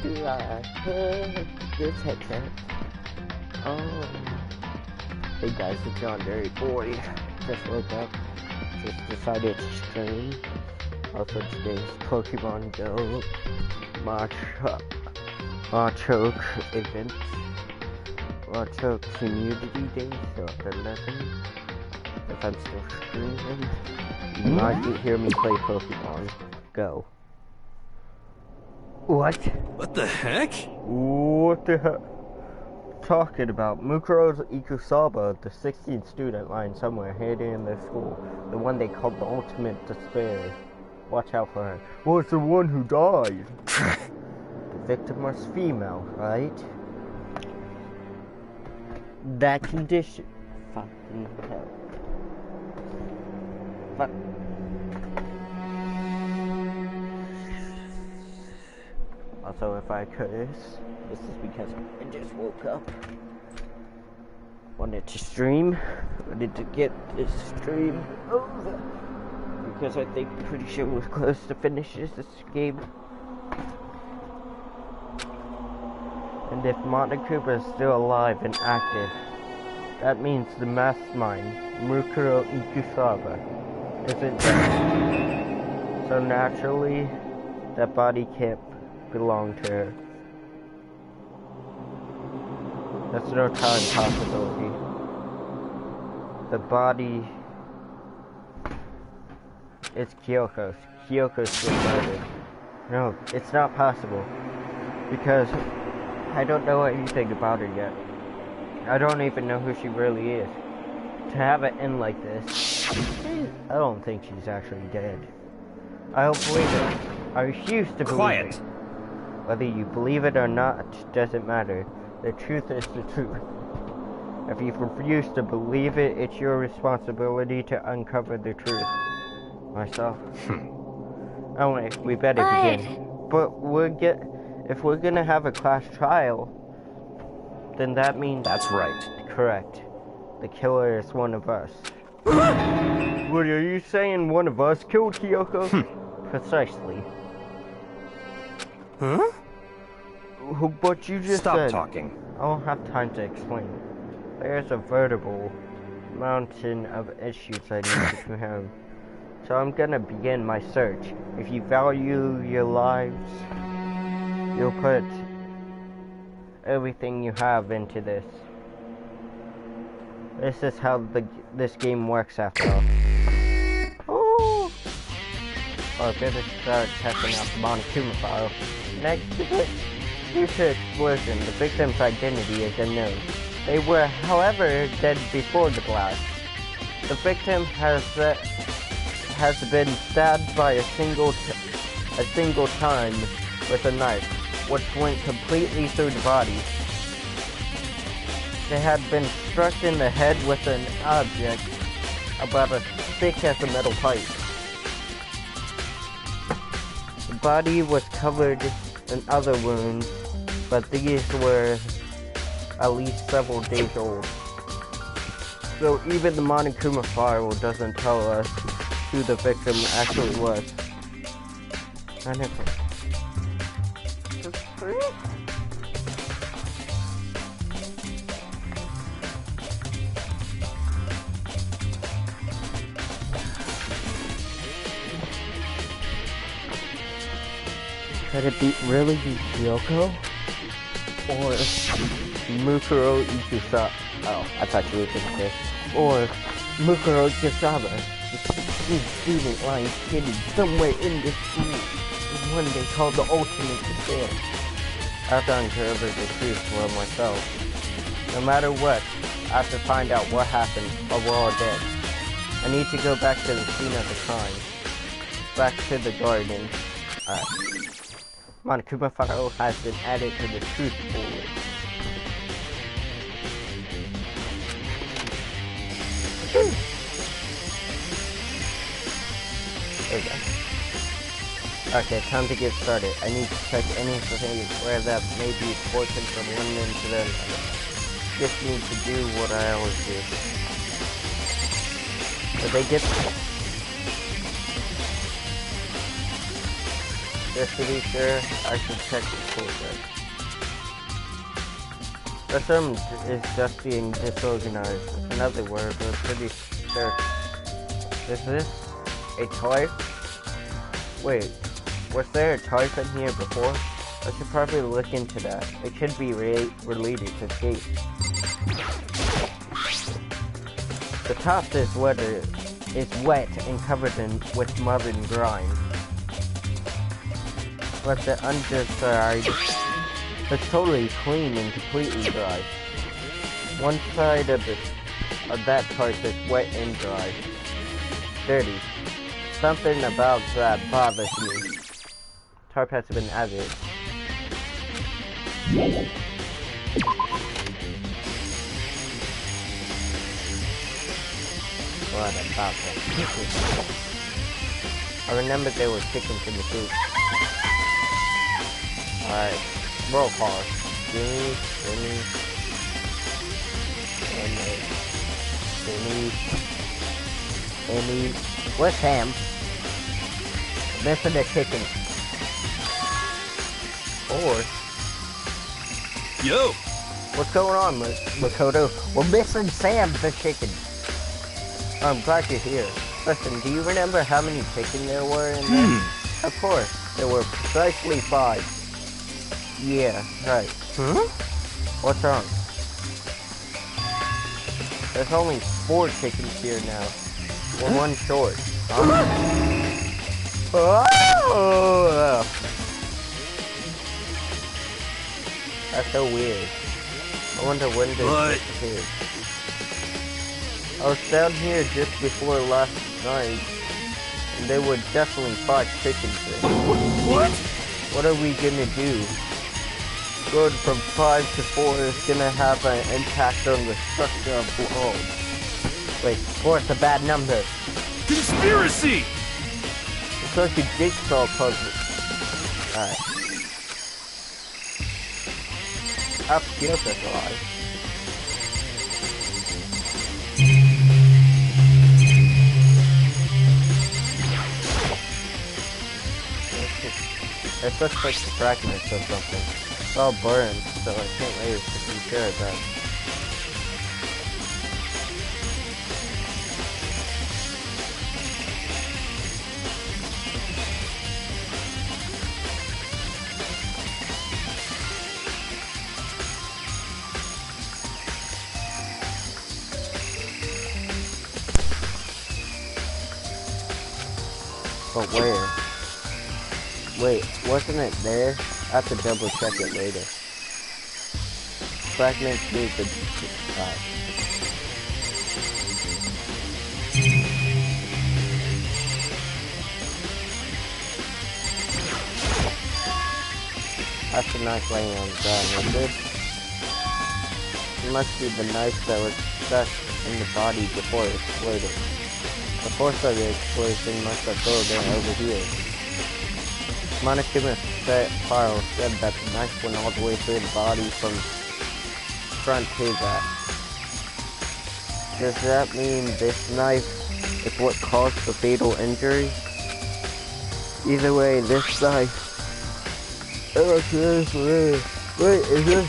This headset. Hey guys, it's John Derry Boy. Just woke up. Just decided to stream. Also today's Pokemon Go Machoke event. Machoke Community Day, so at 11. If I'm still streaming, you might hear me play Pokemon Go. What? What the heck? What the heck? Talking about Mukuro's Ikusaba, the 16th student lying somewhere hidden in their school. The one they called the ultimate despair. Watch out for her. Well, it's the one who died. The victim was female, right? That condition. Fucking hell. Fuck. Also, if I curse, this is because I just woke up. Wanted to stream. Wanted to get this stream over. Because I think pretty sure we're close to finishing this game. And if Monokuma is still alive and active, that means the mastermind, Mukuro Ikusaba, isn't dead. So naturally, that body can't belong to her. That's no time possibility. The body is Kyoko's. Kyoko's still murdered. No, it's not possible. Because I don't know anything about her yet. I don't even know who she really is. To have it end like this, I don't think she's actually dead. I don't believe it. I refuse to believe it. Whether you believe it or not doesn't matter. The truth is the truth. If you refuse to believe it, it's your responsibility to uncover the truth. Myself. Anyway, we better begin. But if we're gonna have a class trial, then that means... That's right. Correct. The killer is one of us. What are you saying? One of us killed Kyoko? Precisely. Huh? But you just Stop said... talking. I don't have time to explain. There's a veritable mountain of issues I need to have. So I'm gonna begin my search. If you value your lives, you'll put everything you have into this. This is how this game works after all. Oh! I better start checking out the Monokuma file. Next to it, due to explosion, the victim's identity is unknown. They were, however, dead before the blast. The victim has been stabbed by a single time with a knife, which went completely through the body. They had been struck in the head with an object about as thick as a metal pipe. The body was covered in other wounds, but these were at least several days old. So even the Monokuma file doesn't tell us who the victim actually was. Could it really be Kyoko? Or Mukuro Ikusaba? Oh, I thought you were gonna say. Or Mukuro Ikusaba, the student lying hidden somewhere in this school. The one they call the ultimate despair. I have to uncover the truth for myself. No matter what, I have to find out what happened, or we're all dead. I need to go back to the scene of the crime. Back to the garden. Alright. Monokuma file has been added to the truth pool. There we go. Okay, time to get started. I need to check anything where that may be important from one end to the other. Just need to do what I always do. But they get... Just to be sure, I should check the tool set. This room is just being disorganized. Another word, but pretty sure. Is this a toy? Wait, was there a toy in here before? I should probably look into that. It should be related to skate. The top is wet and covered with mud and grime. But the underside is totally clean and completely dry. One side of that part is wet and dry. Dirty. Something about that bothers me. Tarp has been added. What about that? I remember there were chickens in the soup. Alright, roll call. Gimme. Where's Sam? Missing the chicken. Or... Yo! What's going on, Makoto? We're missing Sam the chicken. I'm glad you're here. Listen, do you remember how many chicken there were in there? Of course, there were precisely 5. Yeah, right. What's wrong? There's only 4 chickens here now. We're 1 short. Oh! That's so weird. I wonder when they disappeared. I was down here just before last night, and there were definitely 5 chickens there. What? What are we gonna do? Going from 5 to 4 is gonna have an impact on the structure of the world. Wait, 4 is a bad number. Conspiracy! It's like a jigsaw puzzle. Alright. How feels this alive? It looks like fragments or something. It's all burned, so I can't wait to be sure of that. But where? Wait, wasn't it there? I have to double check it later. Fragments need to... That's a nice laying on the ground, and this... It must be the knife that was stuck in the body before it exploded. The force of the explosion must have pulled it over here. Monokuma file said that the knife went all the way through the body from front to back. Does that mean this knife is what caused the fatal injury? Either way, this knife... Oh, wait, is this...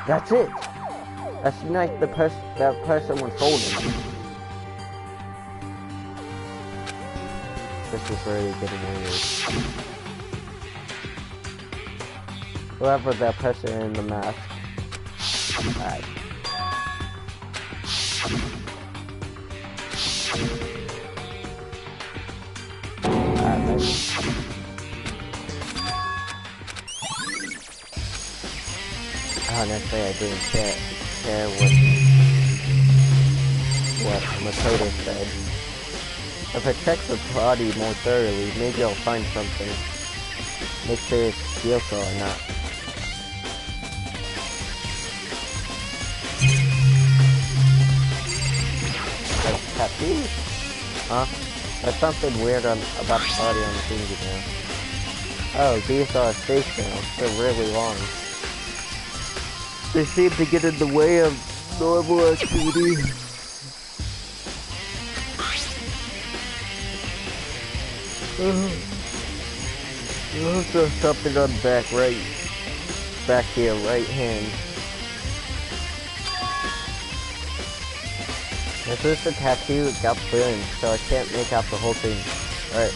That's it! That's the knife that person was holding. This is really getting weird. Whoever that person in the mask. Alright. Honestly, I didn't care what Makoto said. If I check the body more thoroughly, maybe I'll find something. Make sure it's Kyoko or not. That's tattoos? Huh? There's something weird about the body on the finger now. Oh, these are face nails. They're really long. They seem to get in the way of normal activity. Also something on the back here, right hand. This is the tattoo, it got burned, so I can't make out the whole thing. Alright.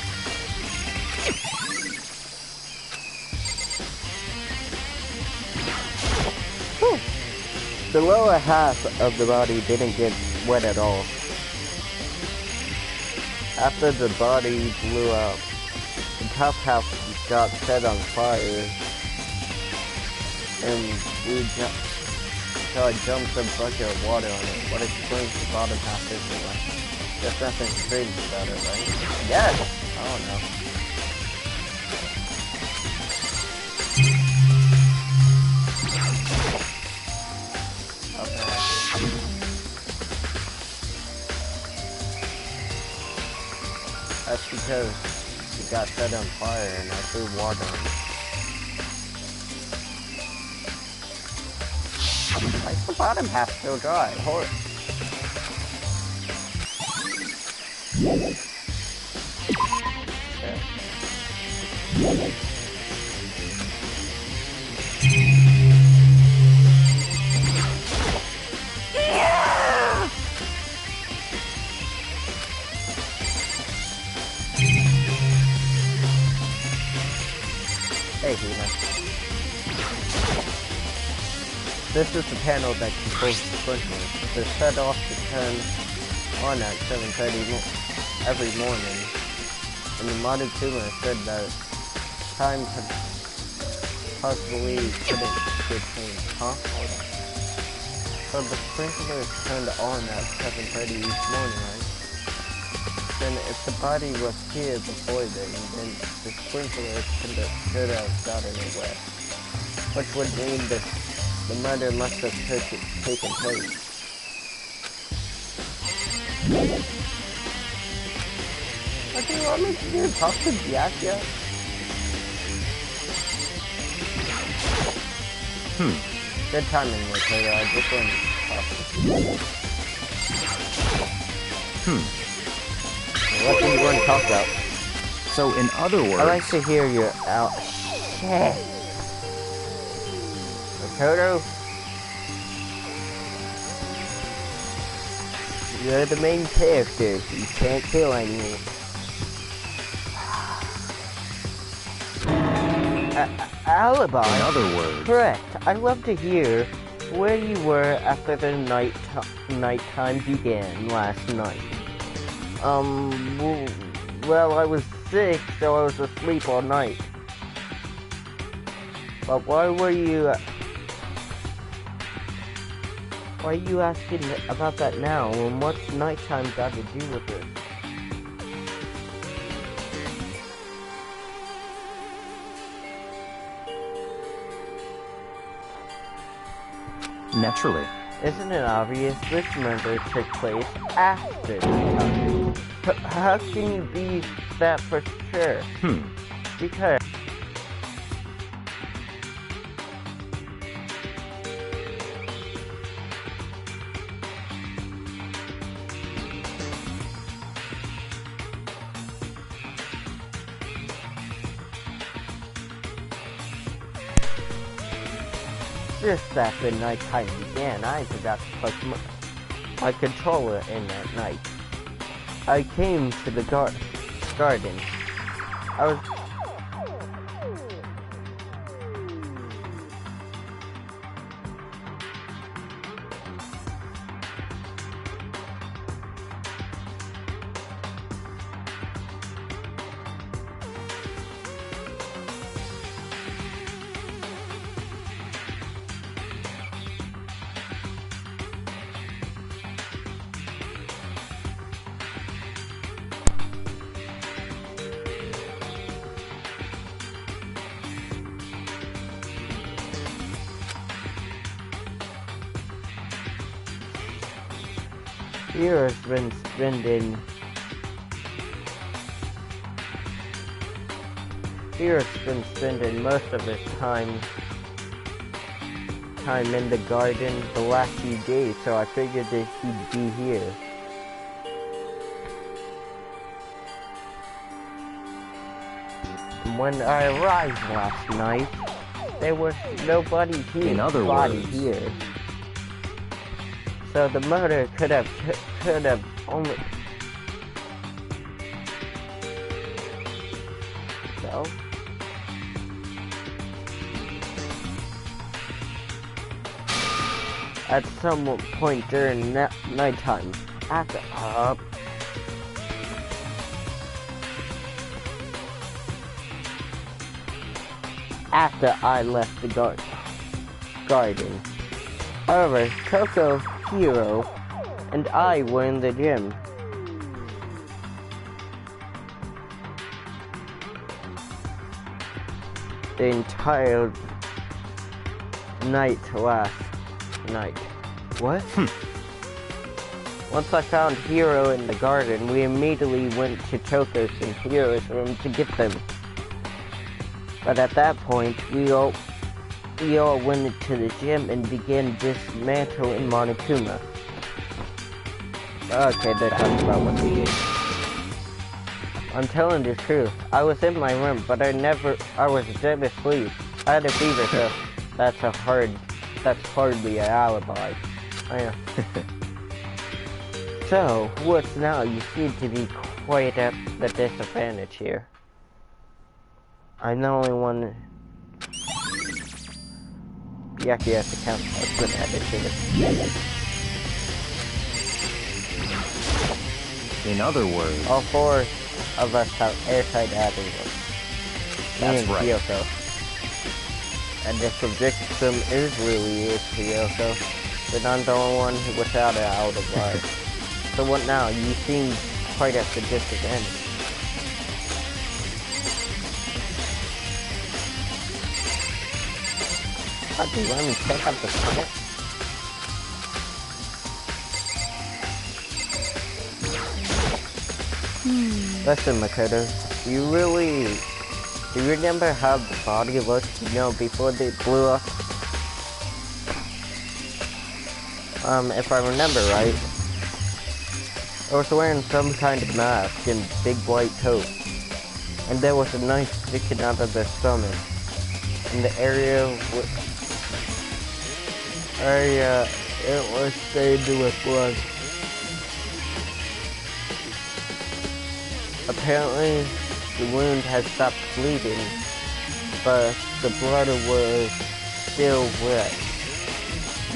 The lower half of the body didn't get wet at all. After the body blew up, the top half got set on fire, and so I dumped a bucket of water on it. What explains the bottom half is anyway. There's nothing strange about it, right? Yes! I don't know. Okay. That's because it got set on fire and I threw water on it. Why is the bottom half still dry? Hold it. Okay. Hey, Hina. This is the panel that controls the sprinklers. They're set off to turn on at 7:30 every morning. And the modern tuner said that time possibly couldn't get changed. Huh? Hold on. So the sprinkler is turned on at 7:30 each morning, right? Then if the body was here before then the sprinkler should have gotten it wet. Which would mean the murder must have taken place. What do you want me to do? Talk to Jack yet? Good timing, Ricardo. I just want to talk to you. What do you want to talk about? So, in other words... I like to hear your out. Shit. Ricardo? You're the main character. You can't kill anyone. Alibi? In other words... Correct. I'd love to hear where you were after the nighttime began last night. Well, I was sick, so I was asleep all night. But why are you asking about that now, and what's nighttime got to do with it? Naturally. Isn't it obvious this murder took place after nighttime? How can you be that for sure? Because just after nighttime began, I forgot to plug my controller in at night. I came to the garden. I was... Hero's been spending most of his time in the garden the last few days, so I figured that he'd be here. when I arrived last night, there was nobody here. In other body words, here. So the murder could have only. So. At some point during nighttime, after I left the garden. However, Coco, Hero, and I were in the gym. The entire night last night. What? Once I found Hero in the garden, we immediately went to Coco's and Hero's room to get them. But at that point, we all went into the gym and began dismantling Monokuma. Okay, that talks about what we did. I'm telling the truth. I was in my room, but I was dead asleep. I had a fever, so that's hardly an alibi. I know. So, what's now? You seem to be quite at the disadvantage here. I'm the only one. You actually have to count as good at it here. In other words, all four of us have airtight avenues. That's right. Kyoko. And the subjectum is really Kyoko, but I'm the only one without an alibi. So what now? You seem quite at the disadvantage. Do you let me check out the planet? Listen, Makoto, do you remember how the body looked, before they blew up? If I remember right, I was wearing some kind of mask and big white coat, and there was a knife sticking out of their stomach, and the area it was stained with blood. Apparently, the wound had stopped bleeding, but the blood was still wet.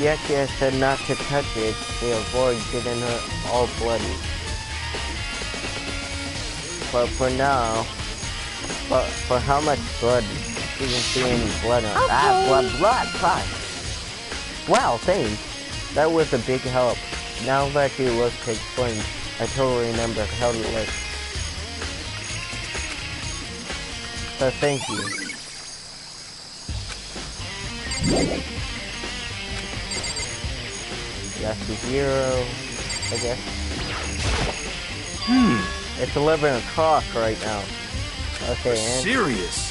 Yakia said not to touch it to avoid getting her all bloody. But for now, for how much blood? You can see any blood on blood, fine. Wow, thanks. That was a big help. Now that you look to explain, I totally remember how it looked. So thank you. That's the hero, I guess. It's 11 o'clock right now. Okay, and serious.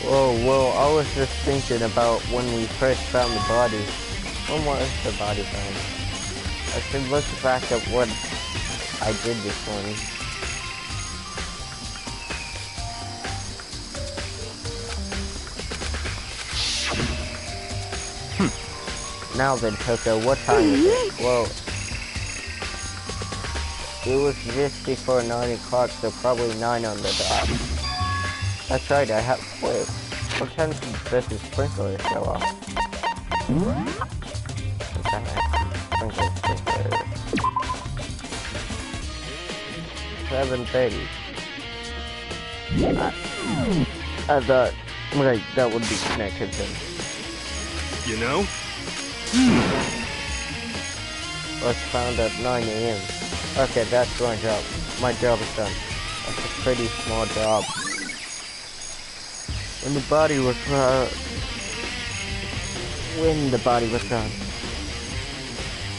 Well, I was just thinking about when we first found the body. When was the body found? I should look back at what I did this morning. Now then, Coco, what time is it? Well, it was just before 9 o'clock, so probably 9 on the dot. That's right, I have wait. What time does the sprinkler show off? 7:30. I thought, right, that would be connected then. You know? Was found at 9 a.m. Okay, that's my job. My job is done. That's a pretty small job. When the body was found,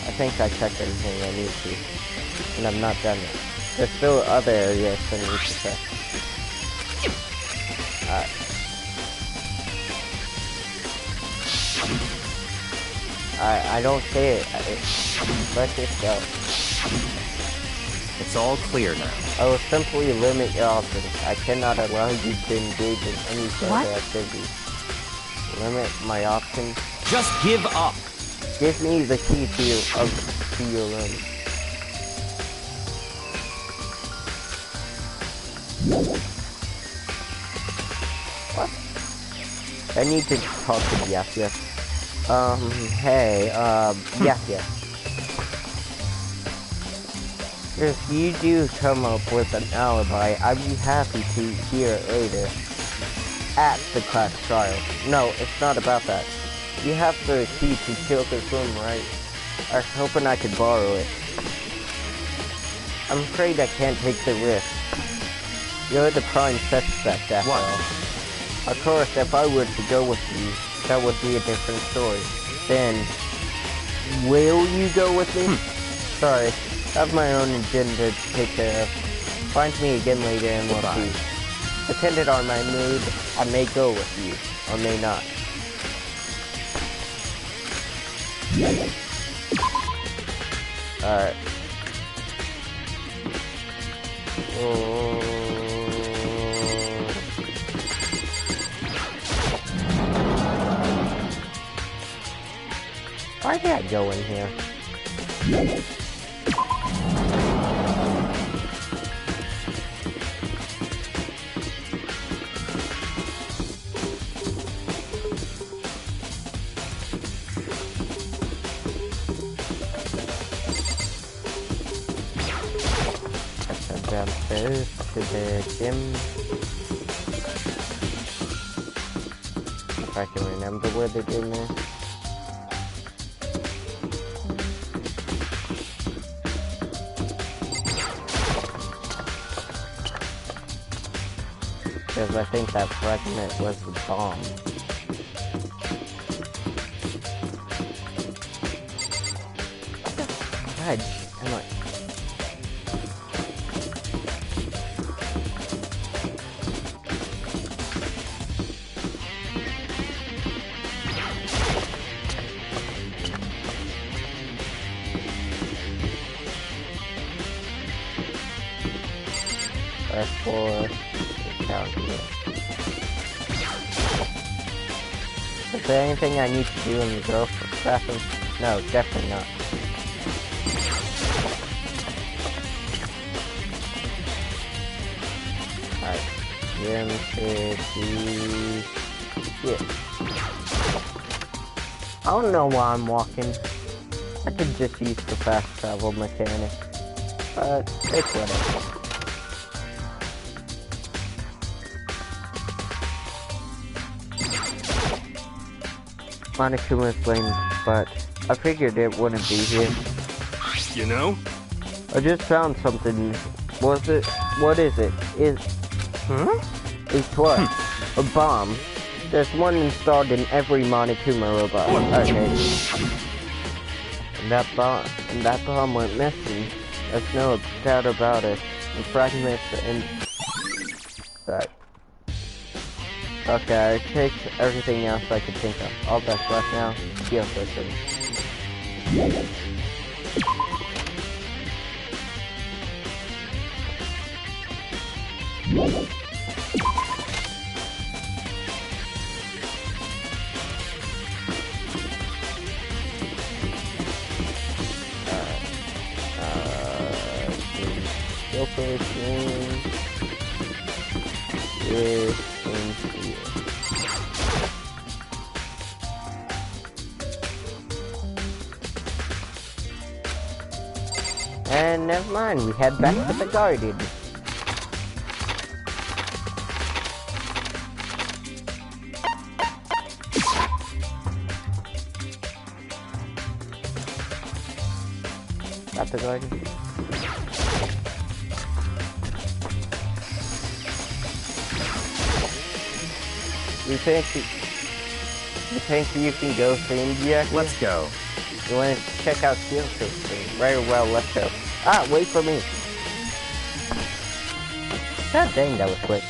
I think I checked everything I need to, and I'm not done yet. There's still other areas I need to check. I don't see it. Let's just go. It's all clear now. I will simply limit your options. I cannot allow you to engage in any further activities. Limit my options. Just give up. Give me the key to your room. What? I need to talk to Yes. Hey, Yes. If you do come up with an alibi, I'd be happy to hear it later. At the class trial. No, it's not about that. You have the key to Kyoko's room, right? I was hoping I could borrow it. I'm afraid I can't take the risk. You're the prime suspect, after all. Of course, if I were to go with you, that would be a different story. Then, will you go with me? Sorry, I have my own agenda to take care of. Find me again later and we'll see. Depending on my mood, I may go with you, or may not. Alright. Why did I go in here? Downstairs to the gym. If I can remember where the gym is. Because I think that fragment was the bomb. God, am I... F4, down here. Is there anything I need to do in the girl bathroom? No, definitely not. Alright, gym should be here. I don't know why I'm walking. I could just use the fast travel mechanic, but it's whatever. Monokuma explained, but I figured it wouldn't be here. You know? I just found something. Was it? What is it? It's what? A bomb. There's one installed in every Monokuma robot. Okay. And that bomb went missing. There's no doubt about it. And fragments and... Right. Okay, I picked everything else I could think of. All that's left now, heal system. Heal system is in here. And never mind, we head back to the garden. At the garden. You think you can go to India? Let's go. You want to check out skill system? Very well, let's go. Ah, wait for me. God dang, that was quick.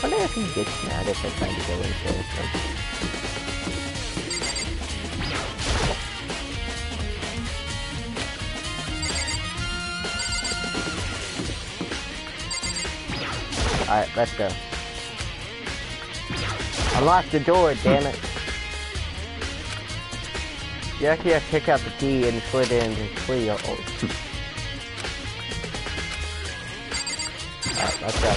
What wonder if he gets mad if I try to go into it. Alright, let's go. Unlock the door, damn it. You actually have to pick out the key and put it in the tree. Alright, let's go.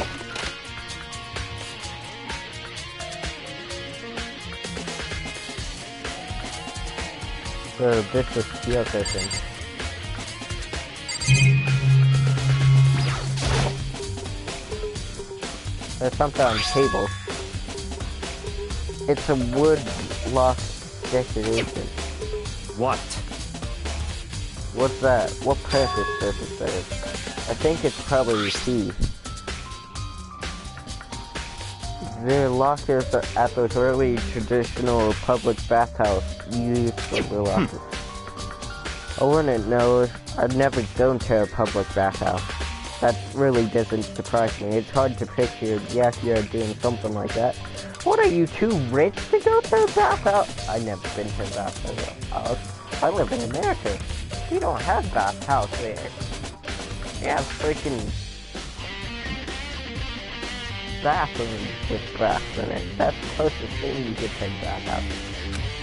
So this is steel cushion. There's something on the table. It's a wood lock decoration. What? What's that? What purpose does it serve? I think it's probably a key. The lockers are at those early traditional public bathhouse used for the lockers. I wouldn't know. I've never gone to a public bathhouse. That really doesn't surprise me. It's hard to picture you're doing something like that. What, are you too rich to go to a bathhouse? I've never been to a bathhouse. I live in America. We don't have bathhouse there. We have freaking bathrooms with baths in it. That's the closest thing you get to a bathhouse.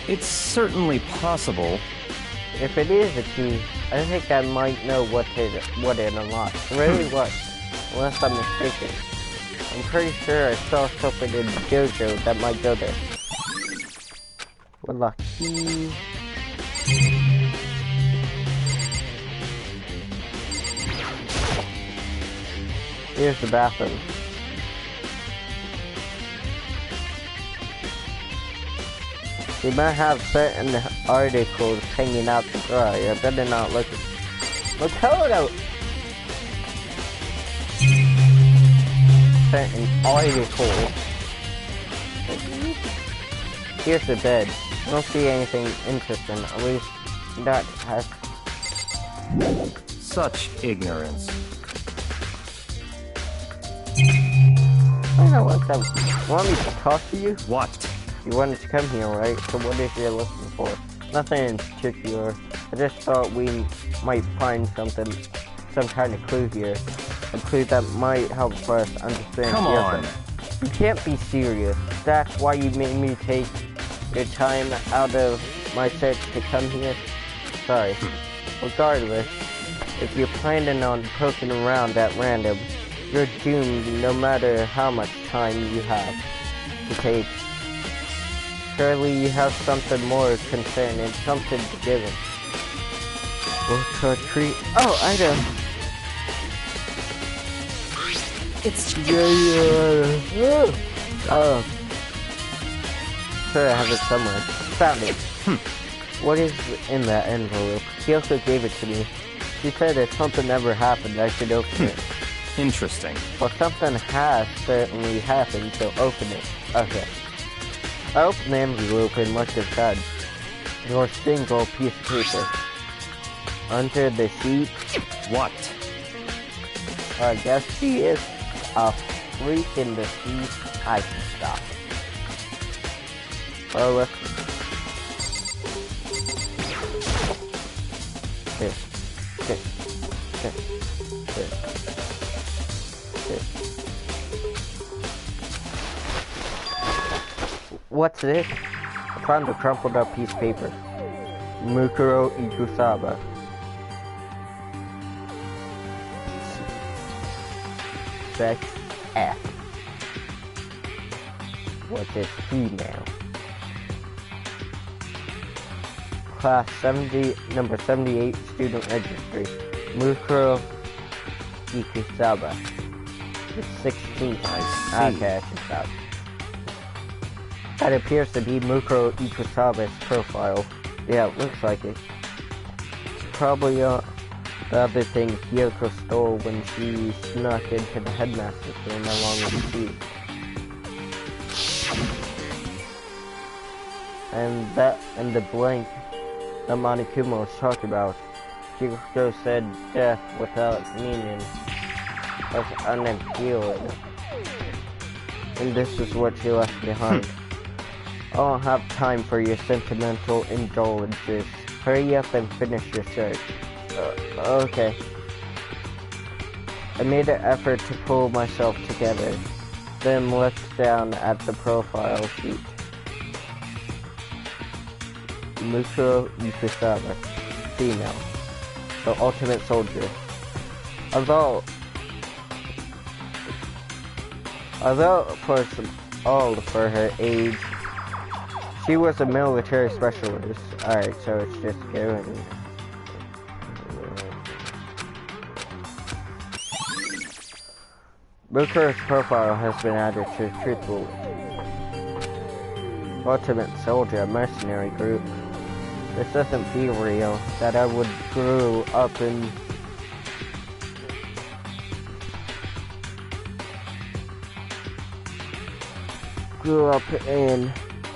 It's certainly possible. If it is a key, I think I might know what it unlocks. Really what? Unless I'm mistaken. I'm pretty sure I saw something in JoJo that might go there. What lock key? Here's the bathroom. We might have certain articles hanging out to dry. I better not look at... Makoto! Certain articles. Here's the bed. I don't see anything interesting. At least that has... Such ignorance. I don't know what that... Want me to talk to you? What? You wanted to come here, right? So what is you looking for? Nothing in particular. I just thought we might find something, some kind of clue here. A clue that might help us understand. Come on! You can't be serious. That's why you made me take your time out of my search to come here? Sorry. Regardless, if you're planning on poking around at random, you're doomed no matter how much time you have to take. Surely you have something more concerning, something to give him. What's a treat? Oh, I know. It's... Oh. Sure, I have it somewhere. Found it. What is in that envelope? Kyoko gave it to me. She said if something ever happened, I should open it. Interesting. Well, something has certainly happened, so open it. Okay. I opened the envelope and looked inside. Your single piece of paper. Under the sheet. What? I guess she is a freak in the sheet. I can stop. Oh, let's... Here. What's this? I found a crumpled up piece of paper. Mukuro Ikusaba. Sex F. What is female? Class 70, number 78, student registry. Mukuro Ikusaba. It's 16. I see. Okay, I should stop. That appears to be Mukuro Ikusaba's profile. Yeah, it looks like it. It's probably the other thing Kyoko stole when she snuck into the headmaster's room along with the key. And the blank that Monikumo was talking about. Kyoko said death without meaning was unappealing. and this is what she left behind. I don't have time for your sentimental indulgences. Hurry up and finish your search. Okay. I made an effort to pull myself together, then looked down at the profile sheet. Musho Yukasawa, female, the ultimate soldier. Although for her age, she was a military specialist. Alright, so it's just going. Mukuro's profile has been added to Truthful Ultimate Soldier mercenary group. This doesn't feel real, that I would grow up in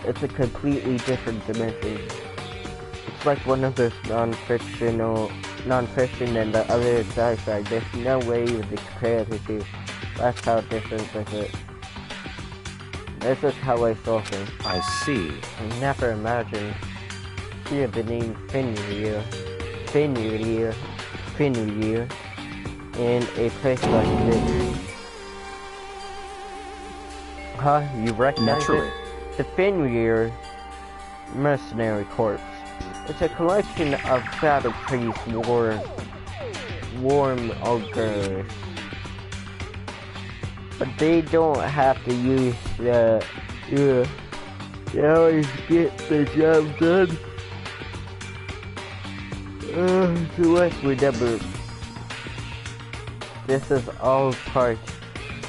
it's a completely different dimension. It's like one of those non-fiction and the other is sci-fi. There's no way you would compare the two. That's how different is it. This is how I saw things. I see. I never imagined hear the name Fenrir in a place like this. Huh? You recognize Naturally. it? The Fenrir Mercenary Corps. It's a collection of battle priests, warm ogres. But they don't have to use the they always get the job done. So let's remember, this is all part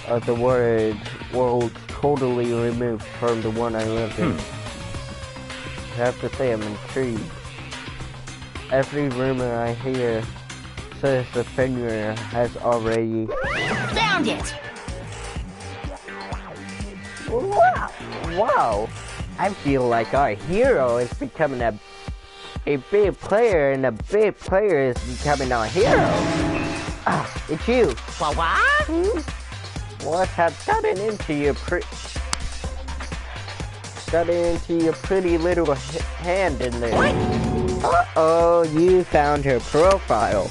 of the world totally removed from the one I live in. I have to say I'm intrigued. Every rumor I hear says the Fenrir has already... Found it! Wow! I feel like our hero is becoming a big player, and a big player is becoming our hero. Ah, it's you. What? What have gotten into your pretty little hand in there? Uh-oh, you found her profile.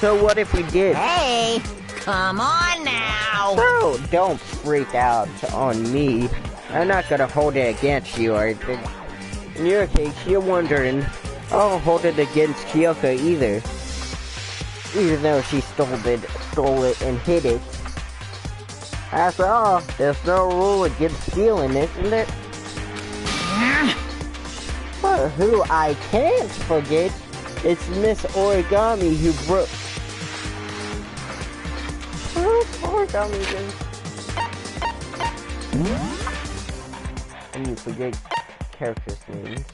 So what if we did? Hey, come on now. So don't freak out on me. I'm not gonna hold it against you, or in your case, you're wondering, I won't hold it against Kyoko either. Even though she stole it and hid it. After all, there's no rule against stealing, isn't it? But who I can't forget is Miss Origami, who broke... Who's Origami again? And you forget characters' names.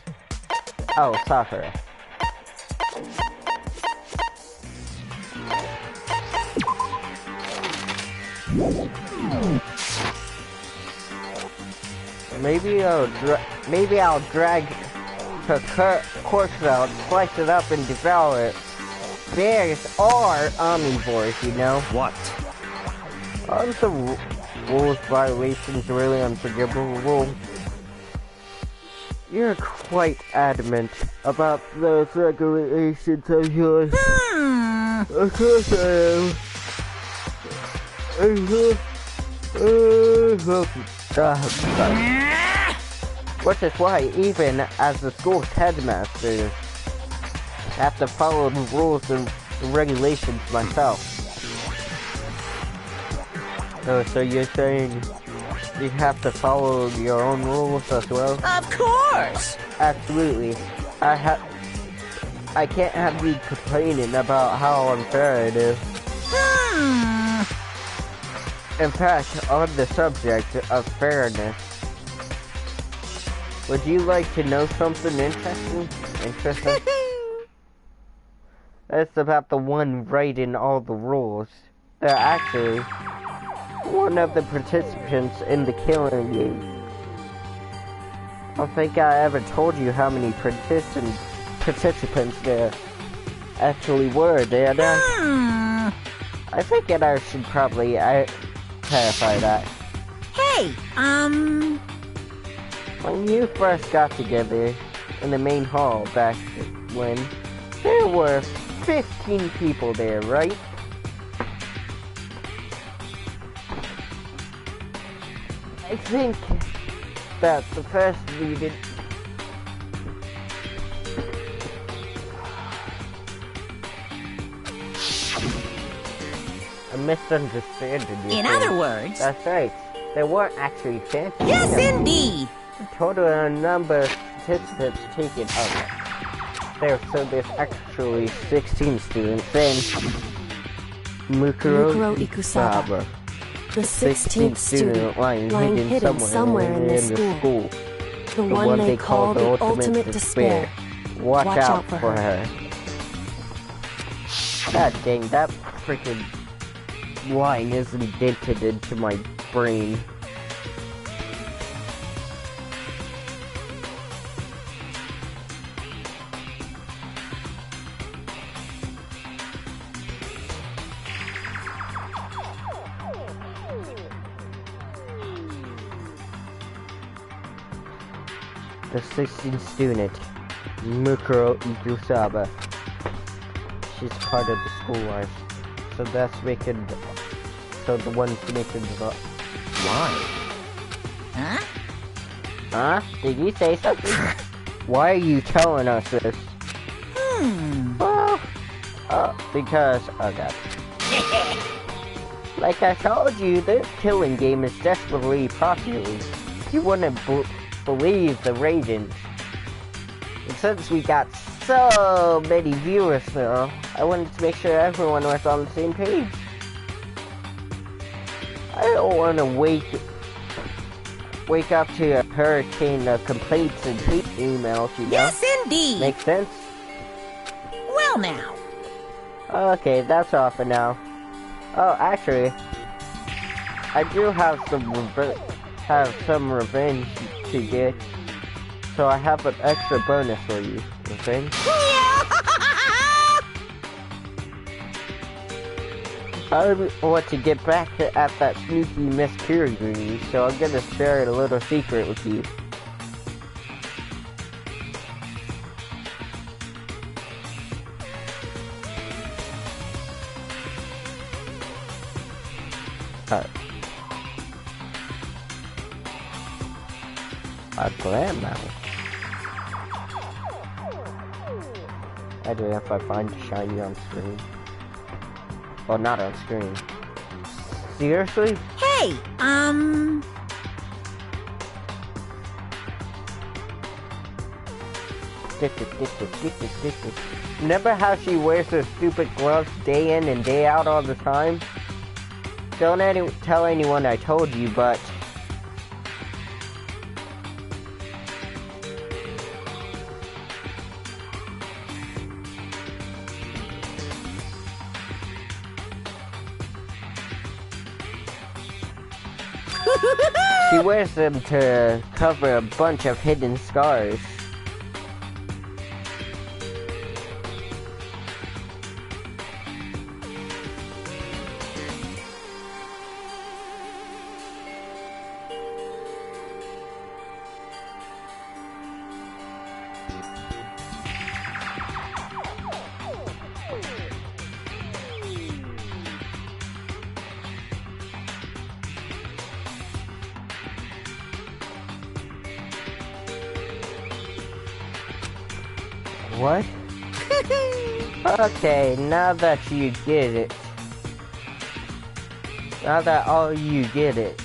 Oh, Sakura. Maybe I'll drag her corpse out, slice it up, and devour it. Bears are omnivores, you know. What? Aren't the rules violations really unforgivable? You're quite adamant about those regulations of yours. Of course I am. Which is why, even as the school's headmaster, I have to follow the rules and regulations myself. So you're saying you have to follow your own rules as well? Of course! Absolutely. I can't have you complaining about how unfair it is. In fact, on the subject of fairness, would you like to know something interesting? It's about the one writing all the rules. They're actually one of the participants in the killing game. I don't think I ever told you how many participants there actually were, did I? I think I should probably clarify that. Hey, When you first got together in the main hall back when, there were 15 people there, right? I think that the first needed... I misunderstanding you. in other words... That's right. There weren't actually fantasy. Yes, indeed. Total number of participants taken up. So there's actually 16 students. Then Mukuro Ikusaba, The 16th student lying hidden somewhere in this school. The one they call the ultimate despair. Watch out for her. God dang, that freaking line is indented into my brain. The 16th student, Mukuro Ikusaba. She's part of the school life. So that's making... So the one's making the... Why? Huh? Huh? Did you say something? Why are you telling us this? Well... because... Oh god. Like I told you, this killing game is desperately popular. You wouldn't believe the ratings. And since we got so many viewers now, I wanted to make sure everyone was on the same page. I don't want to wake up to a hurricane of complaints and hate emails, you know? Yes, indeed. Makes sense? Well, now. Okay, that's all for now. Oh, actually, I do have some revenge to get, so I have an extra bonus for you. Revenge? I want to get back at that sneaky Miss Curie, so I'm gonna share a little secret with you. A grandma. I do if I find shiny on screen. Well, not on screen. Seriously? Hey, Remember how she wears those stupid gloves day in and day out all the time? Don't tell anyone I told you, but... She wears them to cover a bunch of hidden scars. What? Okay, now that you get it. Now that all you get it.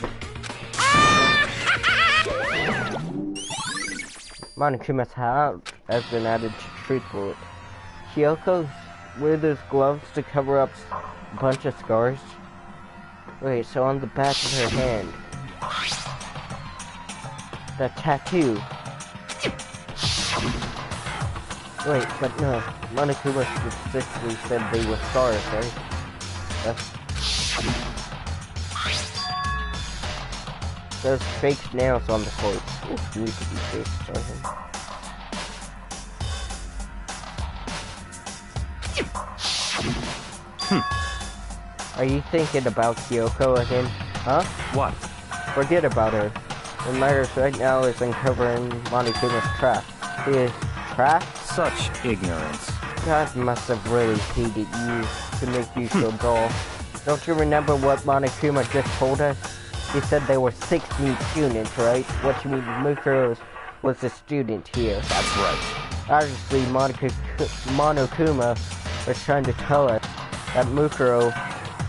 Monokuma's hat has been added to Truth Bullet. Kyoko wear those gloves to cover up a bunch of scars. Wait, so on the back of her hand. The tattoo. Wait, but no, Monokuma specifically said they were scars, right? That's... Those fake nails on the corpse. Ooh, need to be fake, Are you thinking about Kyoko again? Huh? What? Forget about her. What matters right now is uncovering Monokuma's trap. His trap? Such ignorance. God must have really hated you to make you so dull. Don't you remember what Monokuma just told us? He said there were 16 students, right? What you mean, Mukuro was a student here. That's right. Obviously, Monokuma was trying to tell us that Mukuro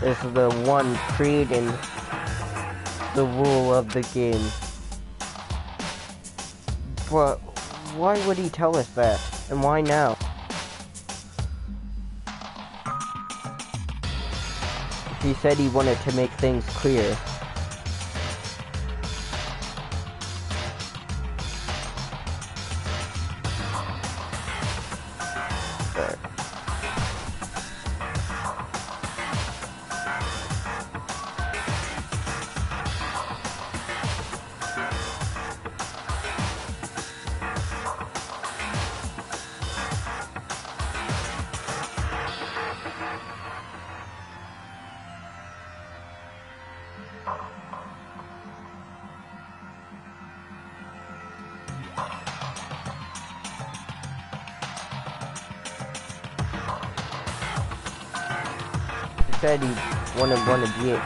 is the one creating the rule of the game. But why would he tell us that? And why now? He said he wanted to make things clear. Said he wouldn't want to be it.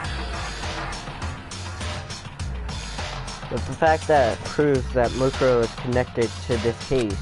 But the fact that proves that Mukuro is connected to this case.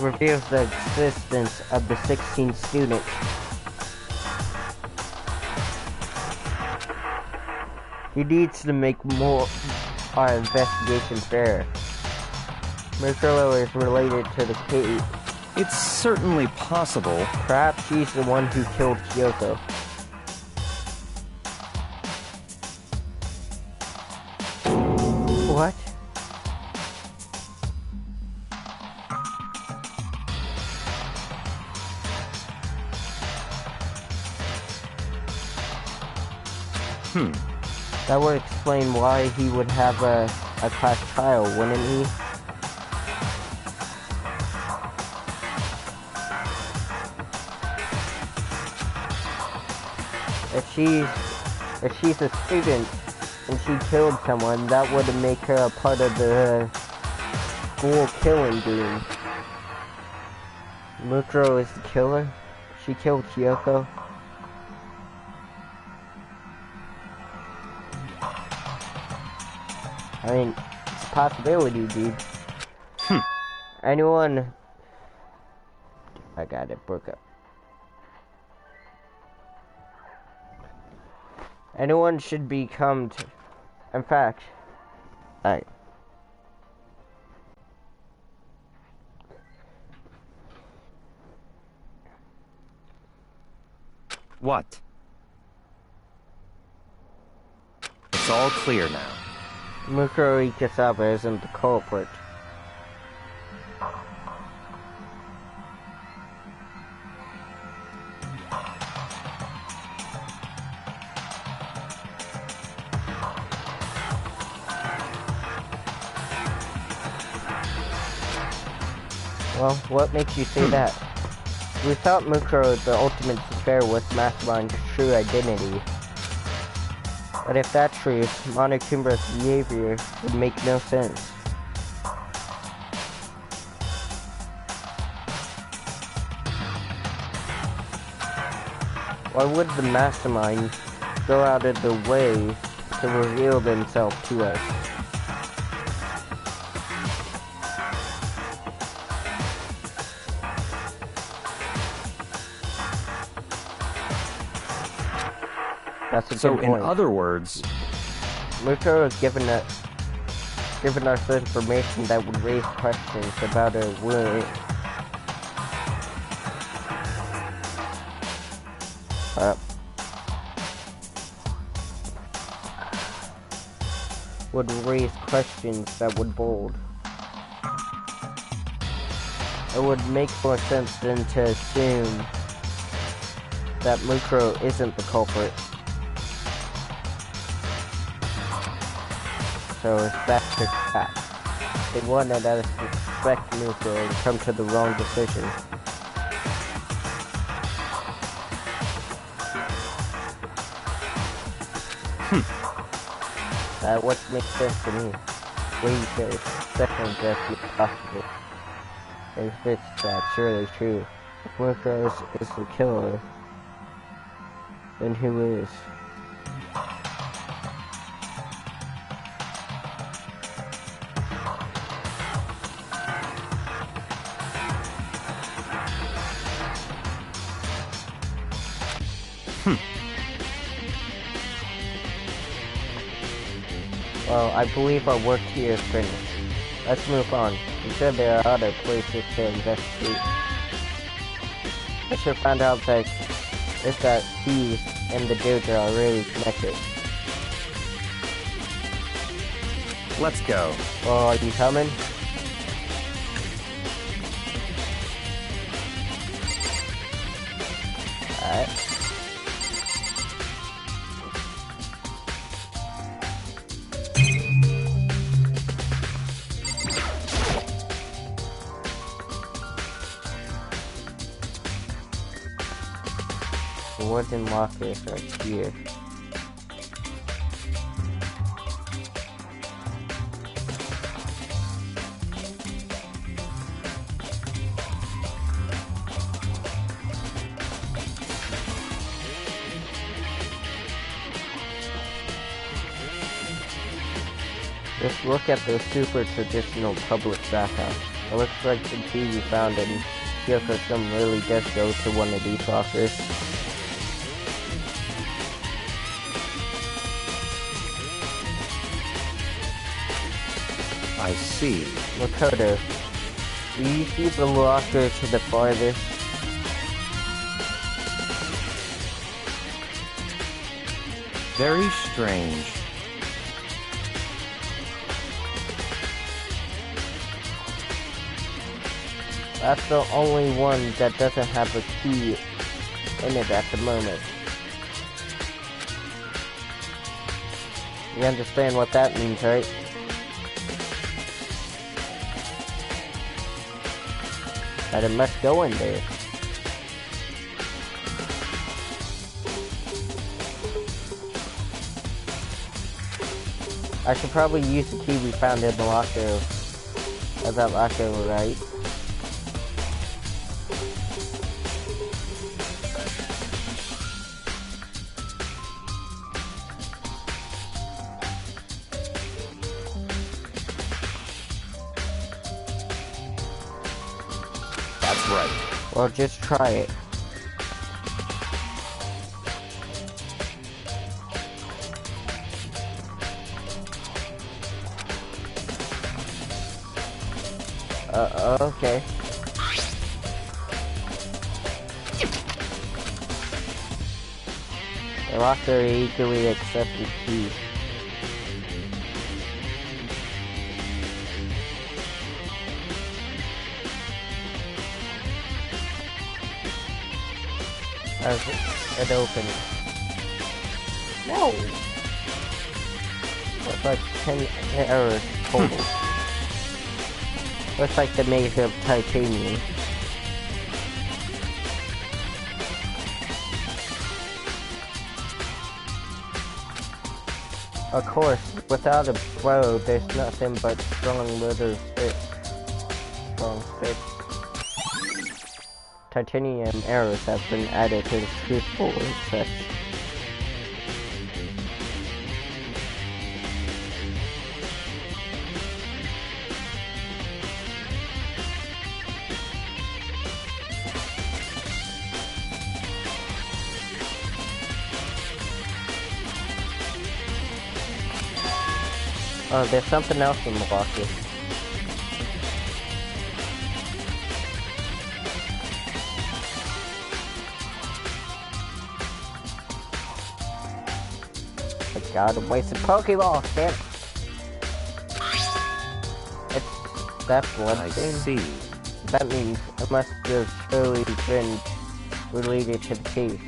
Reveals the existence of the 16 students. He needs to make more our investigation fair. Mukuro is related to the case. It's certainly possible. Perhaps she's the one who killed Kyoko. What? That would explain why he would have a class trial, wouldn't he? If she's a student and she killed someone, that would make her a part of the school killing doom. Mukuro is the killer? She killed Kyoko? I mean, it's a possibility, dude. Anyone... I got it, broke up. Anyone should become... In fact... Alright. What? It's all clear now. Mukuro Iikasawa isn't the culprit. Well, what makes you say that? We thought Mukuro, the ultimate despair, was Mastermind's true identity. But if that's true, Monokuma's behavior would make no sense. Why would the Mastermind go out of the way to reveal themselves to us? That's a good point. In other words, Mukuro has given us information that would raise questions about her wound. Would raise questions that would bold. it would make more sense than to assume that Mukuro isn't the culprit. So it's back to that. They wanted us to suspect Mukuro and come to the wrong decision. That what makes sense to me. Way to second guess the possible. If it's surely true. If Mukuro is the killer, then who is? Well, I believe our work here is finished. Let's move on. You said there are other places to investigate. I should find out that if that he and the dojo are really connected. Let's go. Well, are you coming? Alright. The wooden lockers are here. Just look at the super traditional public bathhouse. It looks like the key we found in Kyoko-san really does go to one of these lockers. I see. Makoto, do you see the locker to the farthest? Very strange. That's the only one that doesn't have a key in it at the moment. You understand what that means, right? That it must go in there. I should probably use the key we found in the locker as that locker, right? That's right. Well, just try it. Okay. The locker eagerly accepts the key. As it opens. No! Looks like 10 errors total. Looks like the maze of titanium. Of course, without a bow, there's nothing but strong leather fists. Strong fists. Titanium arrows have been added to the crucible and such. Oh, there's something else in the boxes. I gotta waste a Pokeball, damn it. It's that blood I thing. see. That means it must have surely been related to the case.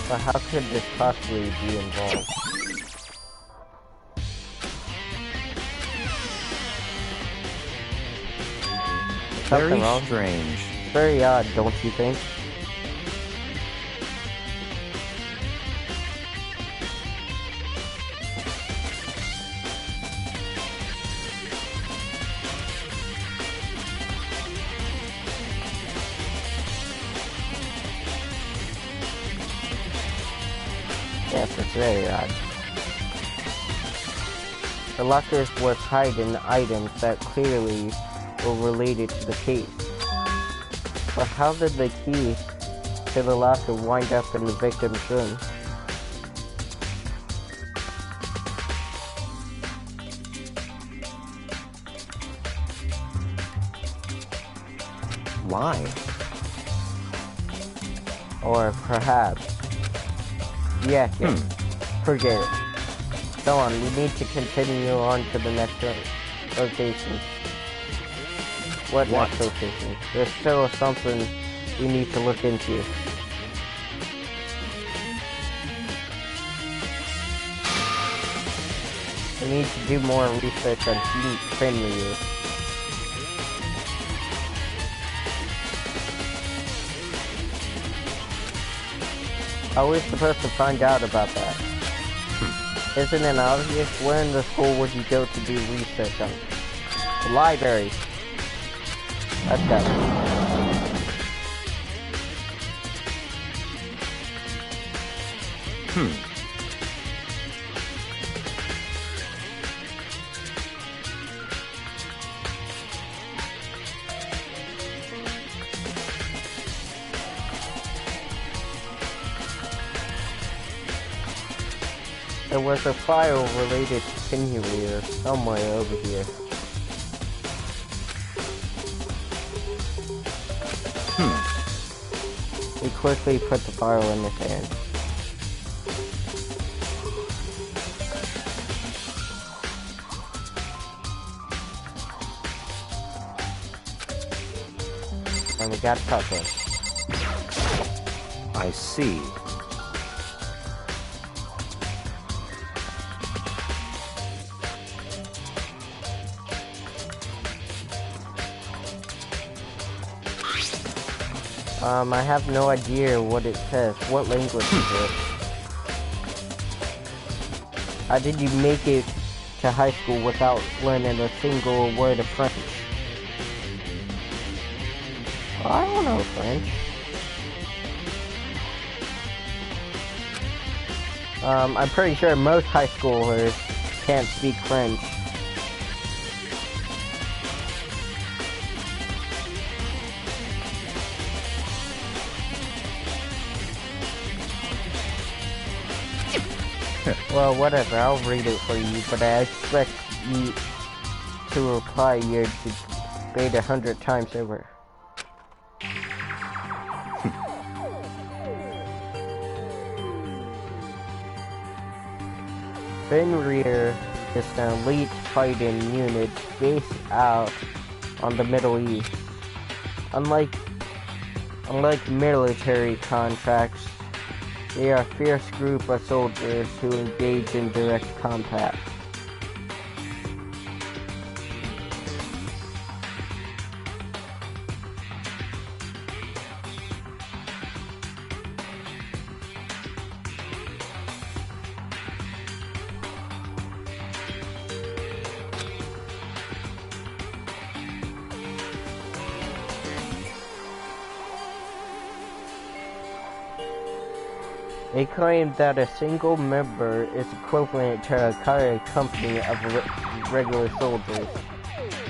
But how could this possibly be involved? Very wrong? strange. Very odd, don't you think? Yes, it's very odd. The lockers was hiding items that clearly were related to the case. But how did the key to the locker wind up in the victim's room? Why? Or perhaps... Yeah, forget it. Go on, we need to continue on to the next location. What next location? There's still something we need to look into. We need to do more research on Finryu. How are we supposed to find out about that? Isn't it obvious? Where in the school would you go to do research on? The library. Let's go. There was a file related to Finryu somewhere over here. He quickly put the file in his hand. And we got chocolate. I see. I have no idea what it says. What language is it? How did you make it to high school without learning a single word of French? I don't know French. I'm pretty sure most high schoolers can't speak French. Well, whatever, I'll read it for you, but I expect you to reply your debate 100 times over. Finryu is an elite fighting unit based out on the Middle East. Unlike military contracts, they are a fierce group of soldiers who engage in direct combat. They claim that a single member is equivalent to an entire company of regular soldiers.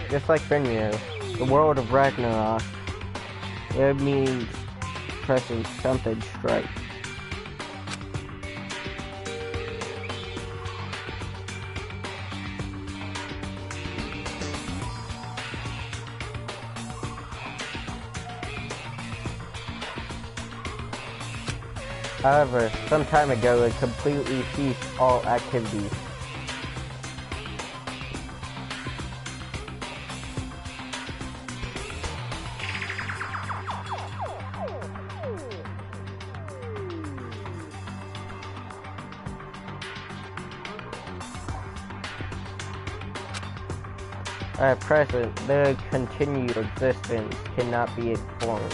Just like Finryu, the world of Ragnarok, it means pressing something strike. However, some time ago it completely ceased all activities. At present, their continued existence cannot be informed.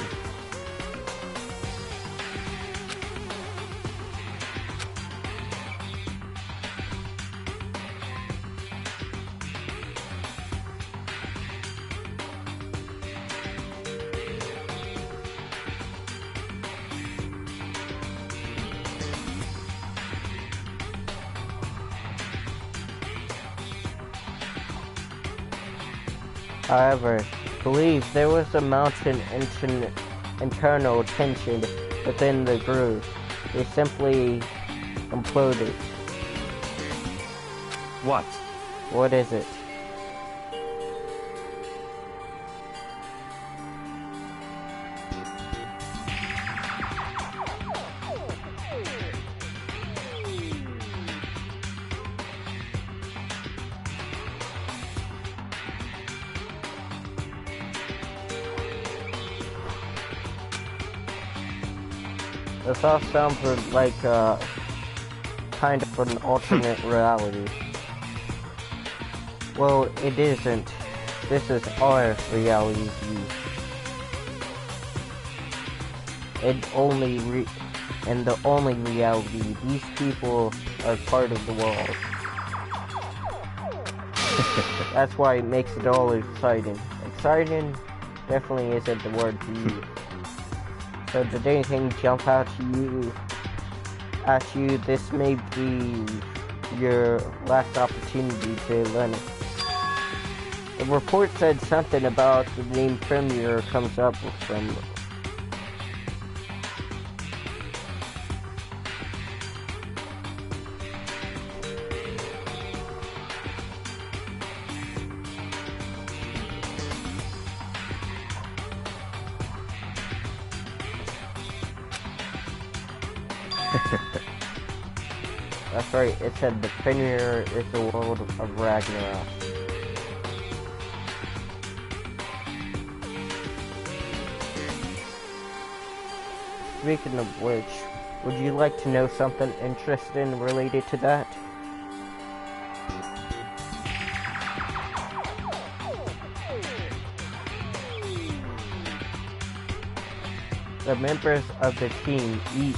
However, believe there was a mounting internal tension within the group. They simply imploded. What? What is it? This all sounds like kind of an alternate reality. Well, it isn't. This is our reality view. And the only reality. These people are part of the world. That's why it makes it all exciting. Exciting definitely isn't the word to use. So did anything jump out at you? This may be your last opportunity to learn it. The report said something about the name Premier comes up from. That's right, it said the Premier is the world of Ragnarok. Speaking of which, would you like to know something interesting related to that? The members of the team each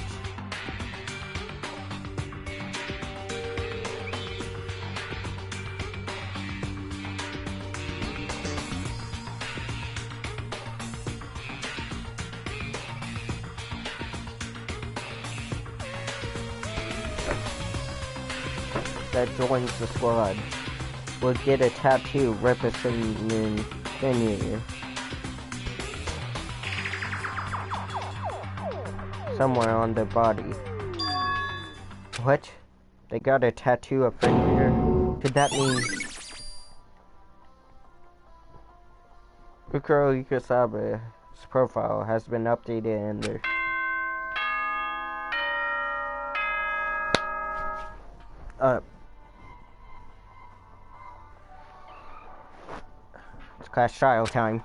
that joins the squad will get a tattoo representing Fenrir somewhere on their body. What? They got a tattoo of Fenrir? Could that mean Ukuro Ikusaba's profile has been updated and their it's class trial time.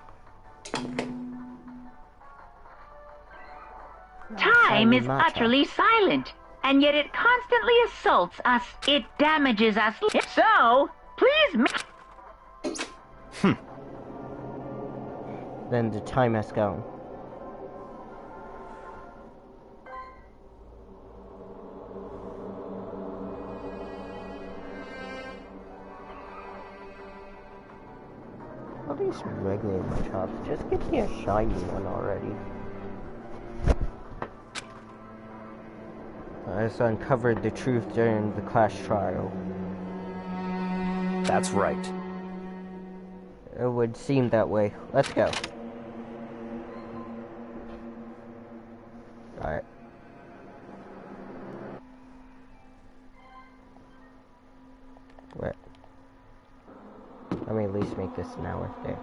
Time is utterly silent, and yet it constantly assaults us. It damages us. So, please Then the time has gone. All these regular chops, just give me a shiny one already. I just uncovered the truth during the class trial. That's right. It would seem that way. Let's go. Alright. Wait. Let me at least make this an hour. There.